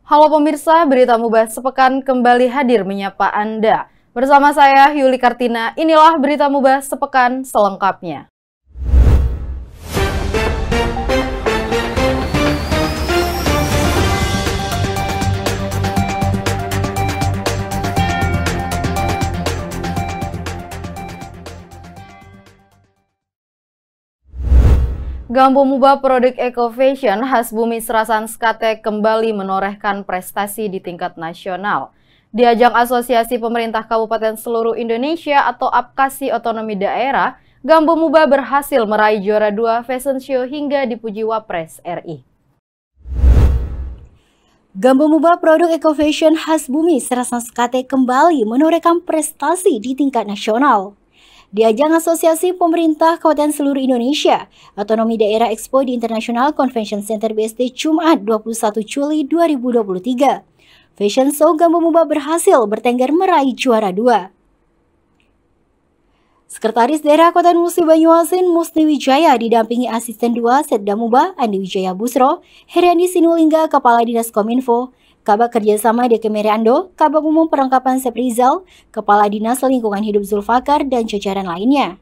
Halo pemirsa, Berita Mubah Sepekan kembali hadir menyapa Anda. Bersama saya Yuli Kartina, inilah Berita Mubah Sepekan selengkapnya. Gambo Mubah Produk Eco Fashion khas Bumi Serasan Skate kembali menorehkan prestasi di tingkat nasional. Di ajang Asosiasi Pemerintah Kabupaten Seluruh Indonesia atau APKASI Otonomi Daerah, Gambo Mubah berhasil meraih juara 2 fashion show hingga dipuji Wapres RI. Gambo Mubah Produk Eco Fashion khas Bumi Serasan Skate kembali menorehkan prestasi di tingkat nasional. Di ajang Asosiasi Pemerintah Kabupaten Seluruh Indonesia, Otonomi Daerah Expo di International Convention Center BSD Jumat 21 Juli 2023. Fashion Show Gambo Mubah berhasil bertengger meraih juara 2. Sekretaris Daerah Kota Musi Banyuasin Musni Wijaya didampingi Asisten 2 Setda Mubah Andi Wijaya Busro, Heriandi Sinulingga Kepala Dinas Kominfo, Kabak Kerjasama DKM Ando, Kabak Umum Perlengkapan Seprizal, Kepala Dinas Lingkungan Hidup Zulfakar, dan jajaran lainnya.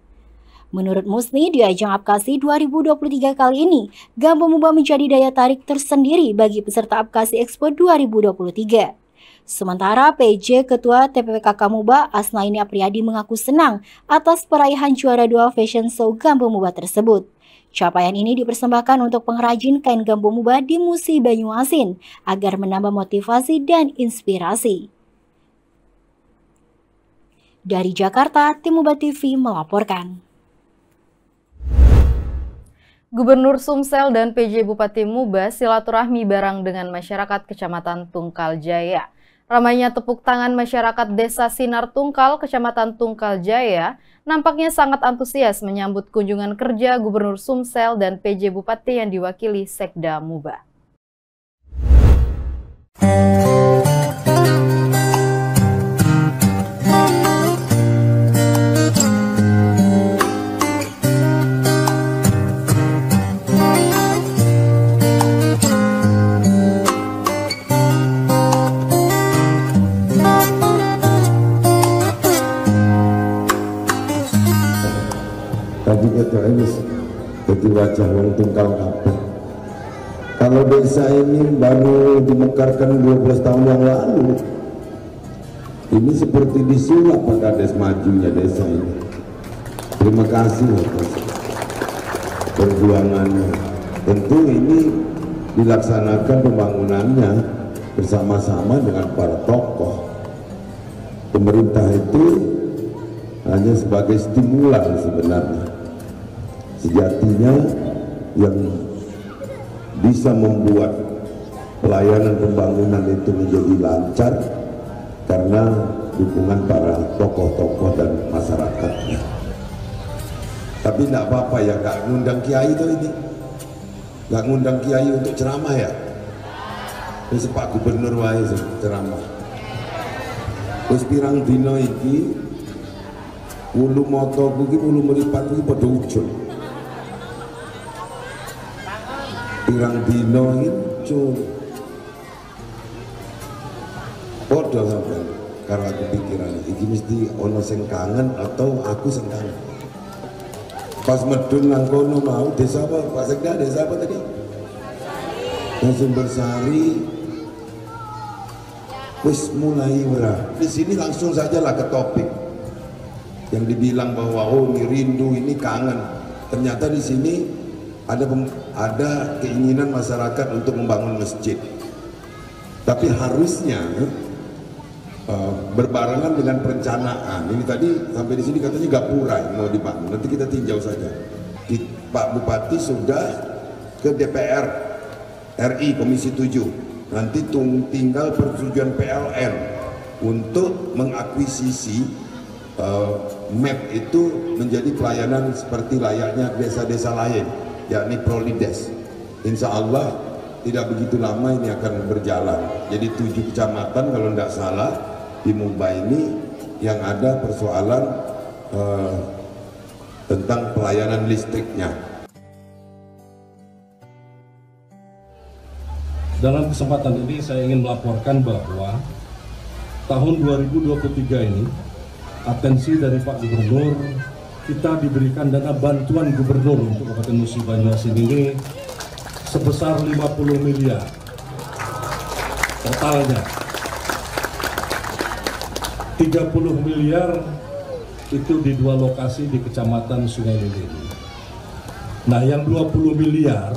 Menurut Musni, di ajang APKASI 2023 kali ini, Gambo Mubah menjadi daya tarik tersendiri bagi peserta APKASI Expo 2023. Sementara PJ Ketua TPPKK Mubah Asnaini Apriyadi mengaku senang atas peraihan juara 2 Fashion Show Gambo Mubah tersebut. Capaian ini dipersembahkan untuk pengrajin kain Gambo Mubah di Musi Banyuasin agar menambah motivasi dan inspirasi. Dari Jakarta, Tim Mubah TV melaporkan. Gubernur Sumsel dan PJ Bupati Mubah silaturahmi bareng dengan masyarakat Kecamatan Tungkal Jaya. Ramainya tepuk tangan masyarakat Desa Sinar Tungkal, Kecamatan Tungkal Jaya, nampaknya sangat antusias menyambut kunjungan kerja Gubernur Sumsel dan PJ Bupati yang diwakili Sekda Mubah. Tadi kata ini jadi wajah wong Tungkal kabeh. Kalau desa ini baru dimekarkan 12 tahun yang lalu, ini seperti disulap Pak Kades majunya desa ini. Terima kasih atas perjuangannya. Tentu ini dilaksanakan pembangunannya bersama-sama dengan para tokoh. Pemerintah itu hanya sebagai stimulan sebenarnya. Sejatinya yang bisa membuat pelayanan pembangunan itu menjadi lancar karena dukungan para tokoh-tokoh dan masyarakatnya. Tapi tidak apa-apa ya, gak ngundang kiai itu ini, gak ngundang kiai untuk ceramah ya. Ini Pak Gubernur wae ceramah. Terus pirang dino iki ulu moto kuwi ulu meripat kuwi padha ujug. Pirang dino itu padha sampean karo aku pikiran iki mesti ana sing kangen atau aku sing kangen. Pas medun nang kono mau desa apa Pak Sekda, desa apa tadi? Sumbersari. Wis mulai ora. Di sini langsung saja lah ke topik. Yang dibilang bahwa oh ini rindu, ini kangen. Ternyata di sini ada keinginan masyarakat untuk membangun masjid. Tapi harusnya berbarengan dengan perencanaan. Ini tadi sampai di sini katanya gapura yang mau dibangun. Nanti kita tinjau saja. Pak Bupati sudah ke DPR RI Komisi 7. Nanti tinggal persetujuan PLN untuk mengakuisisi map itu menjadi pelayanan seperti layaknya desa-desa lain, yakni Prolides. Insya Allah tidak begitu lama ini akan berjalan. Jadi 7 kecamatan kalau tidak salah di Mubah ini yang ada persoalan tentang pelayanan listriknya. dalam kesempatan ini saya ingin melaporkan bahwa tahun 2023 ini atensi dari Pak Gubernur, kita diberikan dana bantuan gubernur untuk Kabupaten Musi Banyuasin ini sebesar 50 miliar totalnya. 30 miliar itu di 2 lokasi di Kecamatan Sungai Lilin. Nah, yang 20 miliar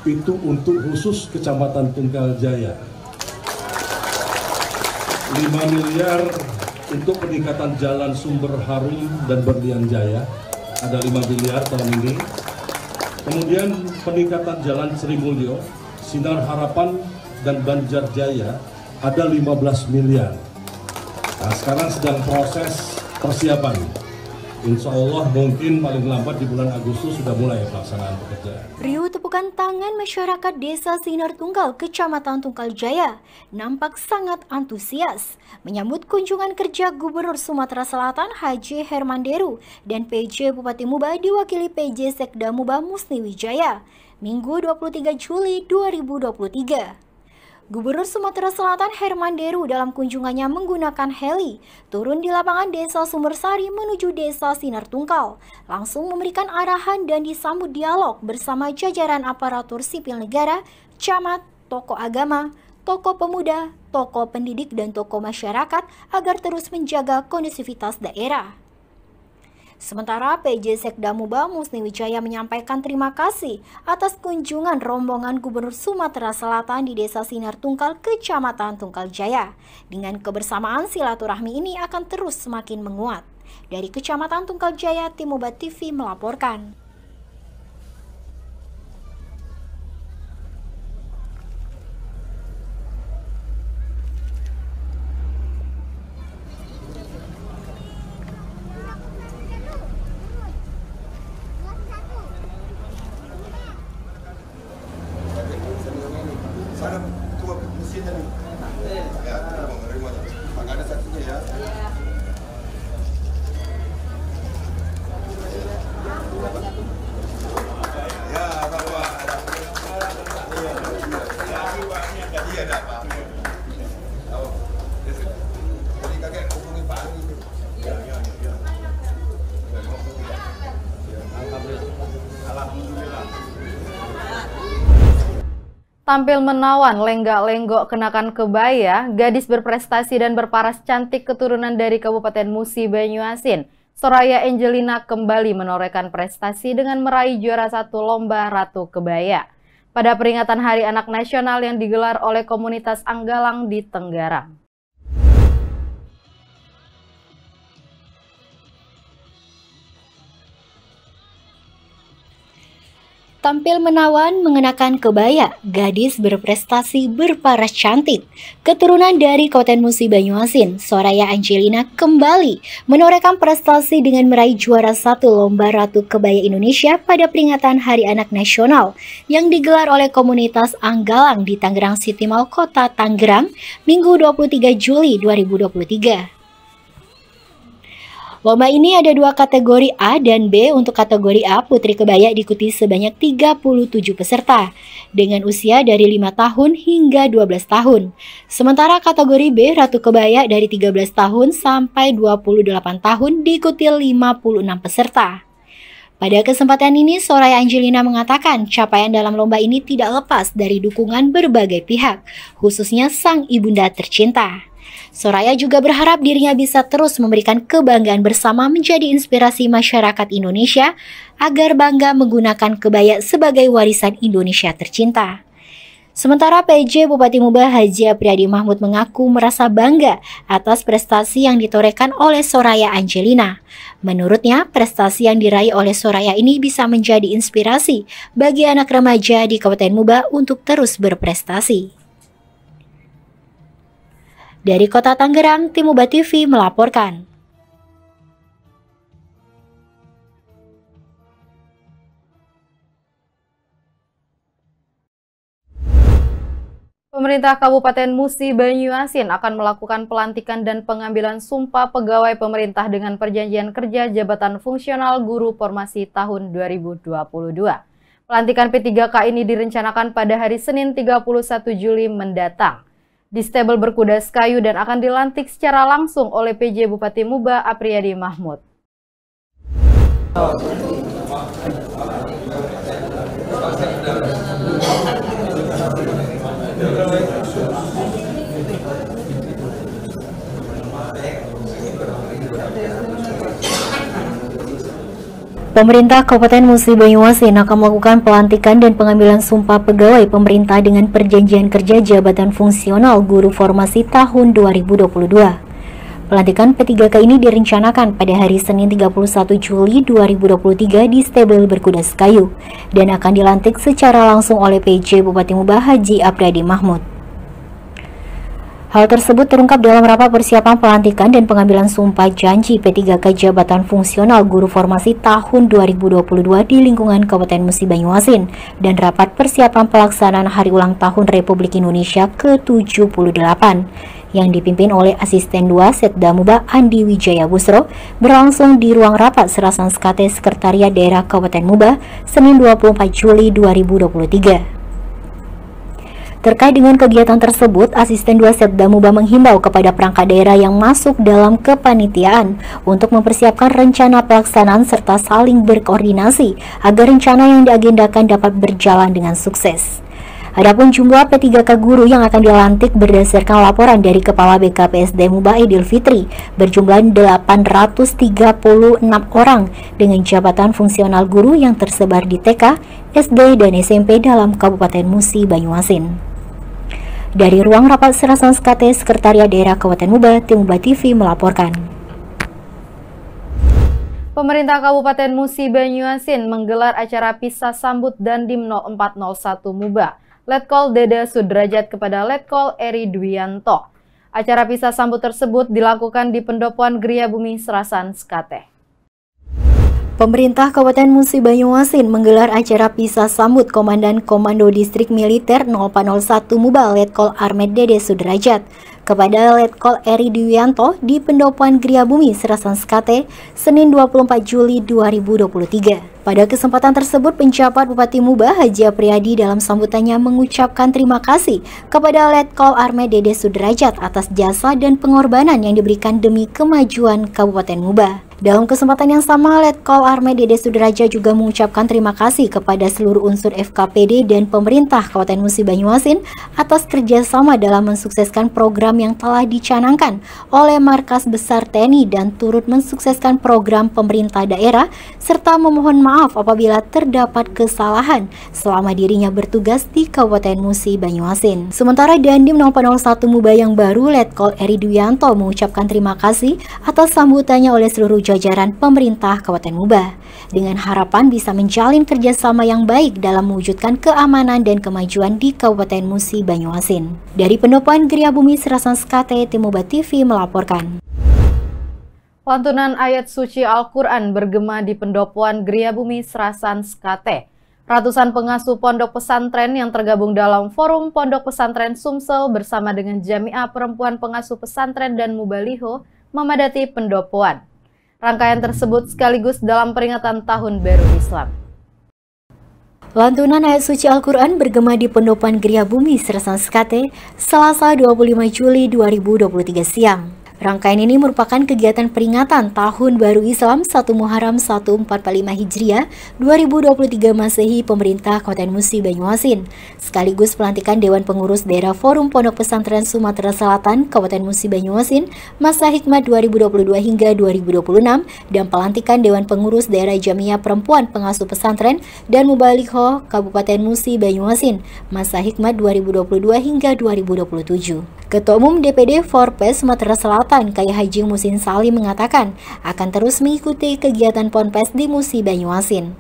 itu untuk khusus Kecamatan Tungkal Jaya. 5 miliar untuk peningkatan jalan Sumber Harum dan Berlian Jaya, ada 5 miliar tahun ini. Kemudian peningkatan jalan Sri Mulyo, Sinar Harapan dan Banjar Jaya ada 15 miliar. Nah, sekarang sedang proses persiapan. Insya Allah mungkin paling lambat di bulan Agustus sudah mulai pelaksanaan pekerjaan. Riuh tepukan tangan masyarakat Desa Sinar Tungkal, Kecamatan Tungkal Jaya nampak sangat antusias menyambut kunjungan kerja Gubernur Sumatera Selatan Haji Hermanderu dan PJ Bupati Muba diwakili PJ Sekda Muba Musni Wijaya, Minggu 23 Juli 2023. Gubernur Sumatera Selatan Hermanderu dalam kunjungannya menggunakan heli turun di lapangan Desa Sumbersari menuju Desa Sinar Tungkal, langsung memberikan arahan dan disambut dialog bersama jajaran aparatur sipil negara, camat, tokoh agama, tokoh pemuda, tokoh pendidik dan tokoh masyarakat agar terus menjaga kondusivitas daerah. Sementara PJ Sekda Muba Musni Wijaya menyampaikan terima kasih atas kunjungan rombongan Gubernur Sumatera Selatan di Desa Sinar Tungkal, Kecamatan Tungkal Jaya. Dengan kebersamaan silaturahmi ini akan terus semakin menguat. Dari Kecamatan Tungkal Jaya, Tim Muba TV melaporkan. Sana tua mesinnya nih. Ya, menerima. Nggak ada saksinya ya. Ya, bahwa iya ada apa? Oh, jadi kakek hubungi Pak Ali itu. Ya. Alhamdulillah. Tampil menawan, lenggak-lenggok kenakan kebaya, gadis berprestasi dan berparas cantik keturunan dari Kabupaten Musi Banyuasin, Soraya Angelina kembali menorehkan prestasi dengan meraih juara 1 Lomba Ratu Kebaya pada peringatan Hari Anak Nasional yang digelar oleh komunitas Anggalang di Tenggarang. Tampil menawan mengenakan kebaya, gadis berprestasi berparas cantik. Keturunan dari Kabupaten Musi Banyuasin, Soraya Angelina kembali menorehkan prestasi dengan meraih juara 1 Lomba Ratu Kebaya Indonesia pada peringatan Hari Anak Nasional yang digelar oleh komunitas Anggalang di Tangerang City Mall, Kota Tangerang, Minggu 23 Juli 2023. Lomba ini ada 2 kategori A dan B. Untuk kategori A, Putri Kebaya diikuti sebanyak 37 peserta dengan usia dari 5 tahun hingga 12 tahun. Sementara kategori B, Ratu Kebaya dari 13 tahun sampai 28 tahun diikuti 56 peserta. Pada kesempatan ini, Soraya Angelina mengatakan capaian dalam lomba ini tidak lepas dari dukungan berbagai pihak, khususnya sang ibunda tercinta. Soraya juga berharap dirinya bisa terus memberikan kebanggaan bersama menjadi inspirasi masyarakat Indonesia agar bangga menggunakan kebaya sebagai warisan Indonesia tercinta. Sementara PJ Bupati Muba Haji Apriyadi Mahmud mengaku merasa bangga atas prestasi yang ditorehkan oleh Soraya Angelina. Menurutnya, prestasi yang diraih oleh Soraya ini bisa menjadi inspirasi bagi anak remaja di Kabupaten Muba untuk terus berprestasi. Dari Kota Tangerang, Tim Muba TV melaporkan. Pemerintah Kabupaten Musi Banyuasin akan melakukan pelantikan dan pengambilan sumpah pegawai pemerintah dengan perjanjian kerja jabatan fungsional guru formasi tahun 2022. Pelantikan P3K ini direncanakan pada hari Senin 31 Juli mendatang di stebel Berkuda Sekayu dan akan dilantik secara langsung oleh PJ Bupati Muba Apriyadi Mahmud. Pemerintah Kabupaten Musi Banyuasin akan melakukan pelantikan dan pengambilan sumpah pegawai pemerintah dengan perjanjian kerja jabatan fungsional guru formasi tahun 2022. Pelantikan P3K ini direncanakan pada hari Senin 31 Juli 2023 di stebel Berkuda Sekayu dan akan dilantik secara langsung oleh PJ Bupati Muba Haji Apriyadi Mahmud. Hal tersebut terungkap dalam rapat persiapan pelantikan dan pengambilan sumpah janji P3K Jabatan Fungsional Guru Formasi tahun 2022 di lingkungan Kabupaten Musi Banyuasin dan rapat persiapan pelaksanaan Hari Ulang Tahun Republik Indonesia ke-78 yang dipimpin oleh Asisten 2 Setda Muba Andi Wijaya Busro berlangsung di ruang rapat Serasan Skate Sekretariat Daerah Kabupaten Muba Senin 24 Juli 2023. Terkait dengan kegiatan tersebut, Asisten 2 Setda Muba menghimbau kepada perangkat daerah yang masuk dalam kepanitiaan untuk mempersiapkan rencana pelaksanaan serta saling berkoordinasi agar rencana yang diagendakan dapat berjalan dengan sukses. Adapun jumlah P3K guru yang akan dilantik berdasarkan laporan dari Kepala BKPSD Muba Idul Fitri berjumlah 836 orang dengan jabatan fungsional guru yang tersebar di TK, SD, dan SMP dalam Kabupaten Musi Banyuasin. Dari ruang rapat Serasan Skate Sekretariat Daerah Kabupaten Muba, Tim Muba TV melaporkan. Pemerintah Kabupaten Musi Banyuasin menggelar acara pisah sambut Dandim 0401 Muba, Letkol Dede Sudrajat kepada Letkol Eri Dwianto. Acara pisah sambut tersebut dilakukan di Pendopoan Gria Bumi Serasan Skate. Pemerintah Kabupaten Musi Banyuasin menggelar acara pisah sambut Komandan Komando Distrik Militer 0401 Muba Letkol Armed Dede Sudrajat kepada Letkol Eri Dwianto di Pendopoan Gria Bumi Serasan Skate Senin 24 Juli 2023. Pada kesempatan tersebut, penjabat Bupati Muba Haji Apriyadi dalam sambutannya mengucapkan terima kasih kepada Letkol Armed Dede Sudrajat atas jasa dan pengorbanan yang diberikan demi kemajuan Kabupaten Muba. Dalam kesempatan yang sama, Letkol Armed Dede Sudrajat juga mengucapkan terima kasih kepada seluruh unsur FKPD dan pemerintah Kabupaten Musi Banyuasin atas kerjasama dalam mensukseskan program yang telah dicanangkan oleh Markas Besar TNI dan turut mensukseskan program pemerintah daerah serta memohon maaf apabila terdapat kesalahan selama dirinya bertugas di Kabupaten Musi Banyuasin. Sementara Dandim 0401 Muba yang baru, Letkol Eri Dwianto mengucapkan terima kasih atas sambutannya oleh seluruh jajaran pemerintah Kabupaten Muba dengan harapan bisa menjalin kerjasama yang baik dalam mewujudkan keamanan dan kemajuan di Kabupaten Musi Banyuasin. Dari Pendopoan Gria Bumi Serasan Skate, Tim Muba TV melaporkan. Lantunan ayat suci Al-Quran bergema di Pendopoan Gria Bumi Serasan Skate. Ratusan pengasuh pondok pesantren yang tergabung dalam Forum Pondok Pesantren Sumsel bersama dengan Jamiah Perempuan Pengasuh Pesantren dan Mubaliho memadati pendopoan. Rangkaian tersebut sekaligus dalam peringatan Tahun Baru Islam. Lantunan ayat suci Al-Quran bergema di Pendopoan Gria Bumi Serasan Skate Selasa 25 Juli 2023 siang. Rangkaian ini merupakan kegiatan peringatan Tahun Baru Islam 1 Muharram 1445 Hijriah 2023 Masehi Pemerintah Kabupaten Musi Banyuasin, sekaligus pelantikan Dewan Pengurus Daerah Forum Pondok Pesantren Sumatera Selatan Kabupaten Musi Banyuasin masa hikmat 2022 hingga 2026 dan pelantikan Dewan Pengurus Daerah Jamiah Perempuan Pengasuh Pesantren dan Mubaligho Kabupaten Musi Banyuasin masa hikmat 2022 hingga 2027. Ketua Umum DPD Forpes Sumatera Selatan Kyai Haji Musin Salim mengatakan akan terus mengikuti kegiatan Ponpes di Musi Banyuasin.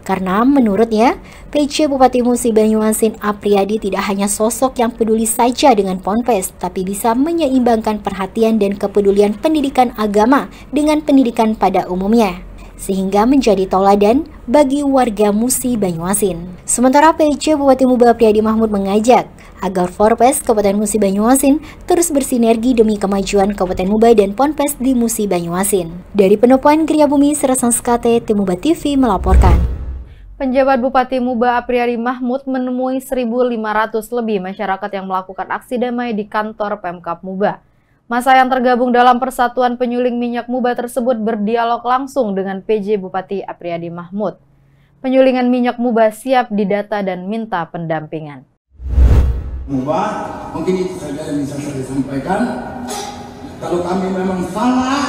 Karena menurutnya, PJ Bupati Musi Banyuasin Apriyadi tidak hanya sosok yang peduli saja dengan Ponpes, tapi bisa menyeimbangkan perhatian dan kepedulian pendidikan agama dengan pendidikan pada umumnya, sehingga menjadi tauladan bagi warga Musi Banyuasin. Sementara PJ Bupati Muba Apriyadi Mahmud mengajak agar Forpes Kabupaten Musi Banyuasin terus bersinergi demi kemajuan Kabupaten Muba dan Ponpes di Musi Banyuasin. Dari Pendopoan Gria Bumi Serasan Skate, Tim Muba TV melaporkan. Penjabat Bupati Muba Apriyadi Mahmud menemui 1.500 lebih masyarakat yang melakukan aksi damai di kantor Pemkab Muba. Masa yang tergabung dalam Persatuan Penyuling Minyak Muba tersebut berdialog langsung dengan PJ Bupati Apriyadi Mahmud. Penyulingan minyak Muba siap didata dan minta pendampingan. Muba, mungkin itu saja yang bisa saya sampaikan. Kalau kami memang salah,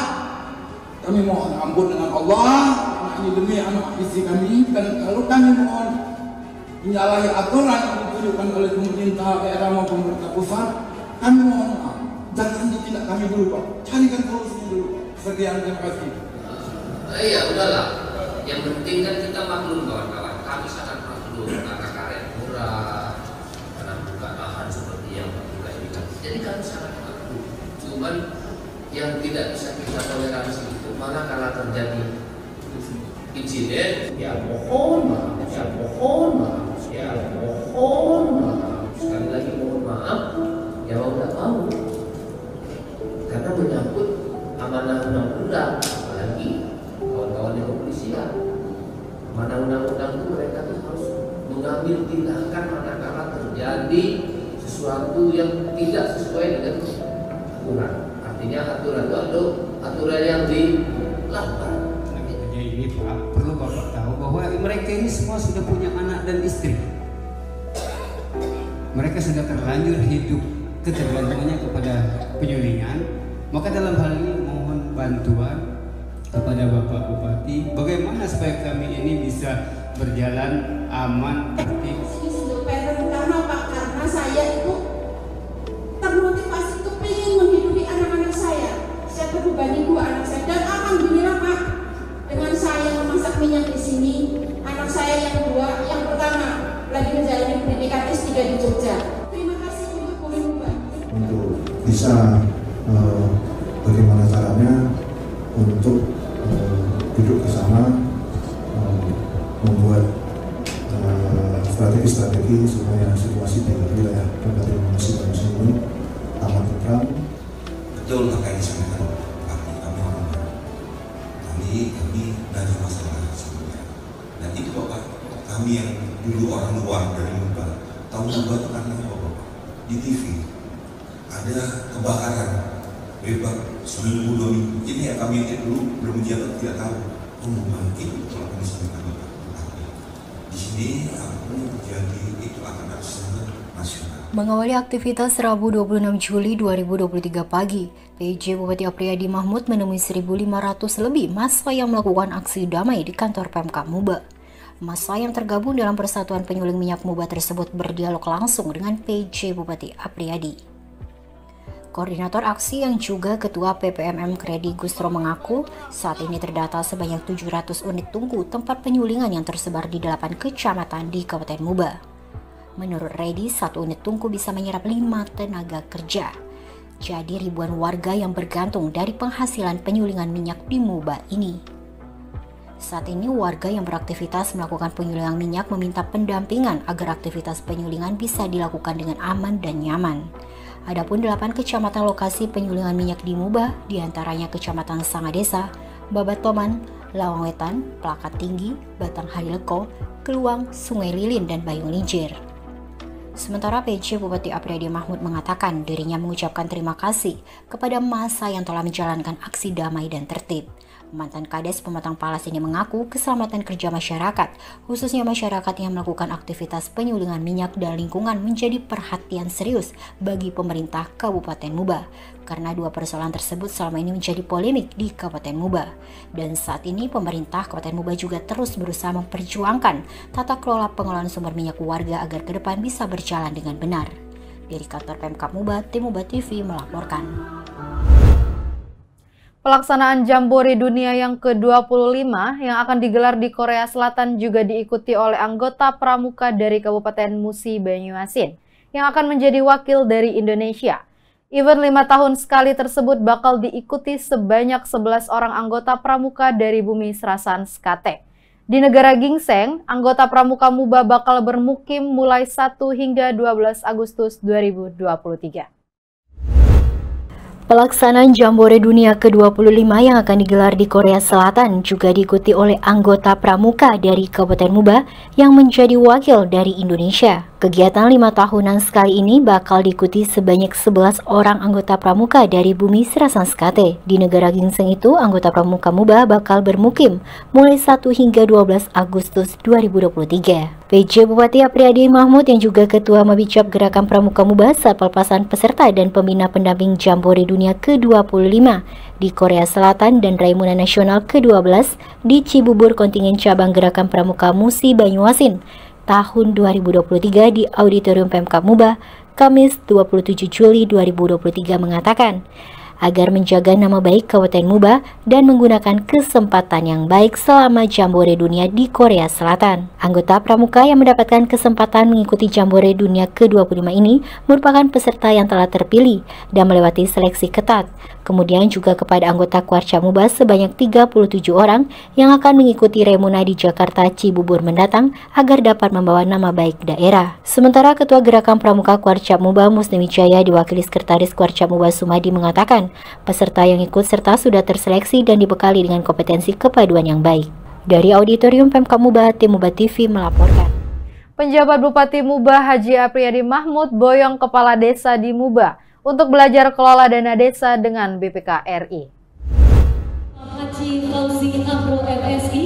kami mohon ampun dengan Allah. Ini demi anak istri kami, dan kalau kami mohon menyalahi aturan yang ditunjukkan oleh pemerintah daerah maupun pemerintah pusat, kami mohon maaf. Jangan ditindak kami dulu, Pak. Carikan solusinya dulu, Pak. Sekian, terima kasih. Iya, udahlah. Yang penting kan kita maklum, kawan-kawan. Kami sangat maklum karena karet murah, karena buka lahan seperti yang kita ini. Jadi kami sangat maklum. Cuman yang tidak bisa kita toleransi itu malah kalau terjadi insiden, ya mohon maaf, ya mohon maaf, ya mohon maaf. Sekali lagi mohon maaf, ya mau tidak mau. Karena menyangkut amanah undang-undang, apalagi kawan-kawan yang kepolisian. Amanah undang-undang itu mereka tuh harus mengambil tindakan manakala terjadi sesuatu yang tidak sesuai dengan aturan. Artinya aturan itu ada aturan yang dilanggar. Ini Pak, perlu Bapak tahu bahwa mereka ini semua sudah punya anak dan istri. Mereka sudah terlanjur hidup ketergantungannya kepada penyulingan. Maka dalam hal ini mohon bantuan kepada Bapak Bupati, bagaimana supaya kami ini bisa berjalan aman, tertib. Karena Pak, karena saya itu termotivasi kepingin menghidupi anak-anak saya. Saya berbanding 2 anak saya, dan alhamdulillah Pak, dengan saya memasak minyak di sini, anak saya yang 2, yang pertama lagi menjalani pendidikan S3 di Jogja. Terima kasih untuk Muba. Untuk bisa bagaimana caranya untuk duduk bersama membuat strategi-strategi supaya situasi di wilayah Kabupaten Musi ini aman tentram. Betul apa yang disampaikan kami dari masalah sebenarnya. Dan itu Bapak, kami yang dulu orang luar dari Muba, tahu Muba itu karena apa Bapak? Di TV ada kebakaran hebat seminggu 2 minggu. Ini ya kami yang dulu belum menjabat tidak tahu. Oh Muba itu kalau kami sampaikan Bapak. Di sini aku jadi itu akan ada secara nasional. Mengawali aktivitas Rabu 26 Juli 2023 pagi, PJ Bupati Apriyadi Mahmud menemui 1.500 lebih massa yang melakukan aksi damai di kantor Pemkab Muba. Massa yang tergabung dalam Persatuan Penyuling Minyak Muba tersebut berdialog langsung dengan PJ Bupati Apriyadi. Koordinator aksi yang juga Ketua PPMM Kredi Gusro mengaku saat ini terdata sebanyak 700 unit tungku tempat penyulingan yang tersebar di 8 kecamatan di Kabupaten Muba. Menurut Redi, 1 unit tungku bisa menyerap 5 tenaga kerja. Jadi ribuan warga yang bergantung dari penghasilan penyulingan minyak di Muba ini. Saat ini warga yang beraktivitas melakukan penyulingan minyak meminta pendampingan agar aktivitas penyulingan bisa dilakukan dengan aman dan nyaman. Adapun 8 kecamatan lokasi penyulingan minyak di Muba, diantaranya Kecamatan Sangadesa, Babatoman, Lawang Wetan, Pelakat Tinggi, Batang Harileko, Keluang, Sungai Lilin, dan Bayung Linjir. Sementara PJ Bupati Apriyadi Mahmud mengatakan dirinya mengucapkan terima kasih kepada massa yang telah menjalankan aksi damai dan tertib. Mantan Kades Pematang Palas ini mengaku keselamatan kerja masyarakat, khususnya masyarakat yang melakukan aktivitas penyulingan minyak dan lingkungan menjadi perhatian serius bagi pemerintah Kabupaten Muba, karena 2 persoalan tersebut selama ini menjadi polemik di Kabupaten Muba. Dan saat ini pemerintah Kabupaten Muba juga terus berusaha memperjuangkan tata kelola pengelolaan sumber minyak warga agar ke depan bisa berjalan dengan benar. Dari kantor Pemkab Muba, Tim Muba TV melaporkan. Pelaksanaan Jambore Dunia yang ke-25 yang akan digelar di Korea Selatan juga diikuti oleh anggota pramuka dari Kabupaten Musi Banyuasin yang akan menjadi wakil dari Indonesia. Event 5 tahun sekali tersebut bakal diikuti sebanyak 11 orang anggota pramuka dari Bumi Serasan Skate. Di negara Gingseng, anggota pramuka Muba bakal bermukim mulai 1 hingga 12 Agustus 2023. Pelaksanaan Jambore Dunia ke-25 yang akan digelar di Korea Selatan juga diikuti oleh anggota pramuka dari Kabupaten Muba yang menjadi wakil dari Indonesia. Kegiatan 5 tahunan sekali ini bakal diikuti sebanyak 11 orang anggota pramuka dari Bumi Serasan Skate. Di negara ginseng itu, anggota pramuka Muba bakal bermukim mulai 1 hingga 12 Agustus 2023. PJ Bupati Apriyadi Mahmud yang juga Ketua Mabicap Gerakan Pramuka Muba saat pelepasan peserta dan pembina pendamping Jambore Dunia ke-25 di Korea Selatan dan Raimuna Nasional ke-12 di Cibubur kontingen cabang Gerakan Pramuka Musi Banyuasin tahun 2023 di Auditorium Pemkab Muba, Kamis 27 Juli 2023 mengatakan, agar menjaga nama baik Kabupaten Muba dan menggunakan kesempatan yang baik selama Jambore Dunia di Korea Selatan. Anggota pramuka yang mendapatkan kesempatan mengikuti Jambore Dunia ke-25 ini merupakan peserta yang telah terpilih dan melewati seleksi ketat. Kemudian juga kepada anggota Kwarca Muba sebanyak 37 orang yang akan mengikuti Raimuna di Jakarta Cibubur mendatang agar dapat membawa nama baik daerah. Sementara Ketua Gerakan Pramuka Kwarca Muba Musni Wijaya diwakili Sekretaris Kwarca Muba Sumadi mengatakan, peserta yang ikut serta sudah terseleksi dan dibekali dengan kompetensi kepaduan yang baik. Dari Auditorium Pemkab Muba, Tim Muba TV melaporkan. Penjabat Bupati Muba Haji Apriyadi Mahmud boyong kepala desa di Muba untuk belajar kelola dana desa dengan BPK RI. Haji Fauzi Amro MSI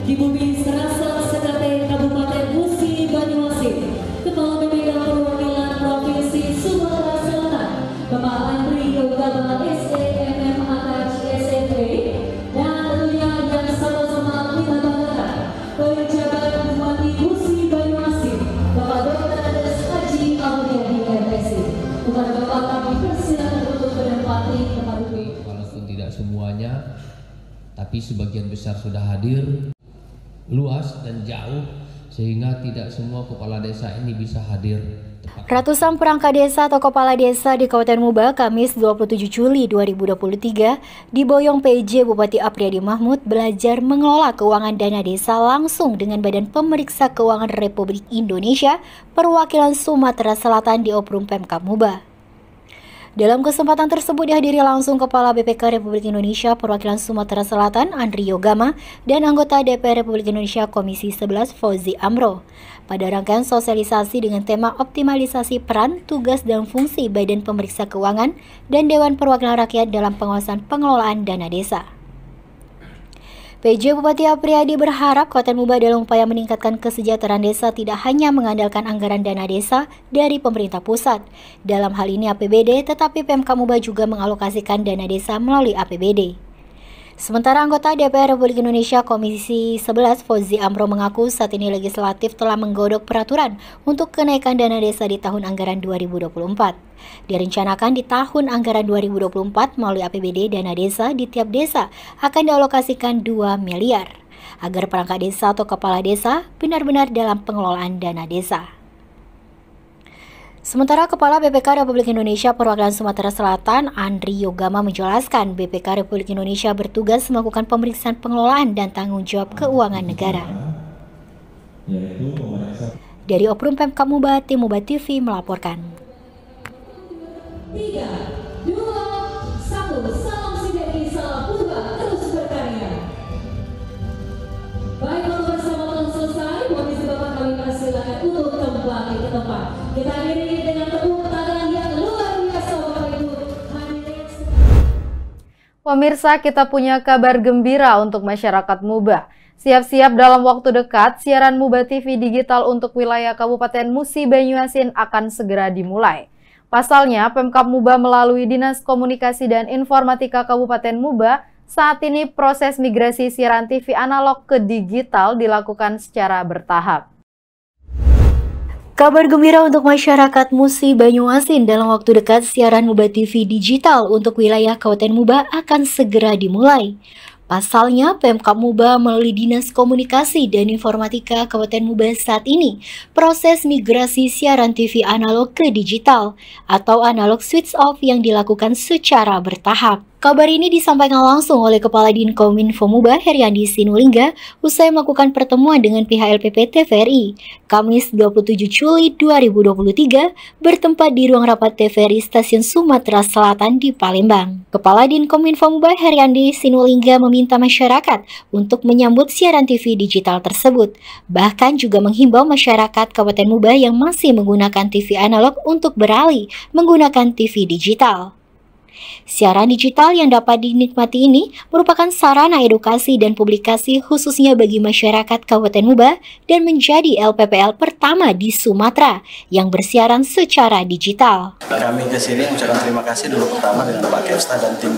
di Bumi Serasan Skate Kabupaten Musi Banyuasin, Kepala BPK Perwakilan Provinsi Sumatera Selatan, Bapak Andri Yogama SEMM Attach SMP, dan tentunya yang sama-sama kita banggakan, penjabat Bupati Musi Banyuasin, Bapak Dr. Andes Haji Apriyadi MSI. Kepada Bapak kami persilakan untuk menempati tempat duduk. Walaupun tidak semuanya, tapi sebagian besar sudah hadir, luas dan jauh, sehingga tidak semua kepala desa ini bisa hadir. Ratusan perangkat desa atau kepala desa di Kabupaten Muba Kamis 27 Juli 2023 diboyong PJ Bupati Apriyadi Mahmud belajar mengelola keuangan dana desa langsung dengan Badan Pemeriksa Keuangan Republik Indonesia Perwakilan Sumatera Selatan di Oprum Pemkab Muba. Dalam kesempatan tersebut dihadiri langsung Kepala BPK Republik Indonesia Perwakilan Sumatera Selatan Andri Yogama dan anggota DPR Republik Indonesia Komisi 11 Fauzi Amro. Pada rangkaian sosialisasi dengan tema optimalisasi peran, tugas dan fungsi Badan Pemeriksa Keuangan dan Dewan Perwakilan Rakyat dalam pengawasan pengelolaan dana desa. PJ Bupati Apriyadi berharap Kabupaten Muba dalam upaya meningkatkan kesejahteraan desa tidak hanya mengandalkan anggaran dana desa dari pemerintah pusat. Dalam hal ini APBD, tetapi Pemkab Muba juga mengalokasikan dana desa melalui APBD. Sementara anggota DPR Republik Indonesia Komisi 11 Fauzi Amro mengaku saat ini legislatif telah menggodok peraturan untuk kenaikan dana desa di tahun anggaran 2024. Direncanakan di tahun anggaran 2024 melalui APBD dana desa di tiap desa akan dialokasikan 2 miliar agar perangkat desa atau kepala desa benar-benar dalam pengelolaan dana desa. Sementara Kepala BPK Republik Indonesia Perwakilan Sumatera Selatan Andri Yogama menjelaskan BPK Republik Indonesia bertugas melakukan pemeriksaan pengelolaan dan tanggung jawab keuangan negara. Dari Oprum Pemkab Muba, Tim Muba TV melaporkan. 3, 2, 1, salam sinergi, salam Muba terus berkarya. Baik, kalau bersama telah selesai, Komisi Bapak kami persilakan untuk kembali ke tempat. Kita akhiri dengan tepuk tangan yang luar biasa Bapak Ibu. Pemirsa, kita punya kabar gembira untuk masyarakat Muba. Siap-siap dalam waktu dekat, siaran Muba TV digital untuk wilayah Kabupaten Musi Banyuasin akan segera dimulai. Pasalnya, Pemkab Muba melalui Dinas Komunikasi dan Informatika Kabupaten Muba saat ini proses migrasi siaran TV analog ke digital dilakukan secara bertahap. Kabar gembira untuk masyarakat Musi Banyuasin, dalam waktu dekat siaran Muba TV digital untuk wilayah Kabupaten Muba akan segera dimulai. Pasalnya, Pemkab Muba melalui Dinas Komunikasi dan Informatika Kabupaten Muba saat ini proses migrasi siaran TV analog ke digital atau analog switch off yang dilakukan secara bertahap. Kabar ini disampaikan langsung oleh Kepala Dinkominfo Muba Heriandi Sinulinga usai melakukan pertemuan dengan pihak LPP TVRI Kamis 27 Juli 2023 bertempat di ruang rapat TVRI Stasiun Sumatera Selatan di Palembang. Kepala Dinkominfo Muba Heriandi Sinulinga meminta masyarakat untuk menyambut siaran TV digital tersebut, bahkan juga menghimbau masyarakat Kabupaten Muba yang masih menggunakan TV analog untuk beralih menggunakan TV digital. Siaran digital yang dapat dinikmati ini merupakan sarana edukasi dan publikasi khususnya bagi masyarakat Kabupaten Muba dan menjadi LPPL pertama di Sumatera yang bersiaran secara digital. Kami ke sini mengucapkan terima kasih dulu pertama dengan Pak Kepsta dan tim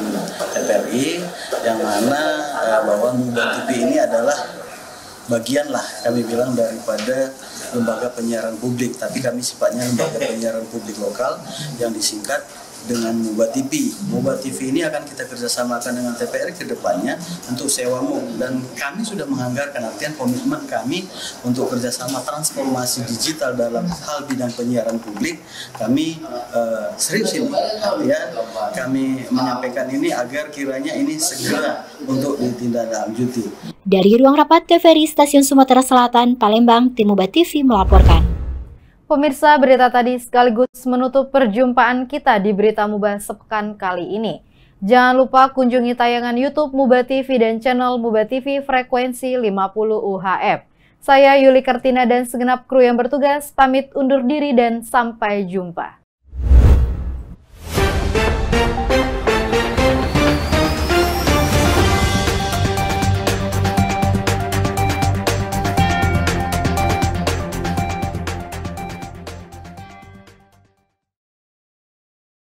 TVRI yang mana bahwa Muba TV ini adalah bagian lah kami bilang daripada lembaga penyiaran publik, tapi kami sifatnya lembaga penyiaran publik lokal yang disingkat dengan Muba TV. Muba TV ini akan kita kerjasamakan dengan TVRI ke depannya untuk sewa MUB, dan kami sudah menganggarkan, artian komitmen kami untuk kerjasama transformasi digital dalam hal bidang penyiaran publik. Kami serius ini, ya, kami menyampaikan ini agar kiranya ini segera untuk ditindaklanjuti. Dari ruang rapat TVRI Stasiun Sumatera Selatan, Palembang, tim Muba TV melaporkan. Pemirsa, berita tadi sekaligus menutup perjumpaan kita di Berita Muba sepekan kali ini. Jangan lupa kunjungi tayangan YouTube Muba TV dan channel Muba TV frekuensi 50 UHF. Saya Yuli Kartina dan segenap kru yang bertugas pamit undur diri dan sampai jumpa.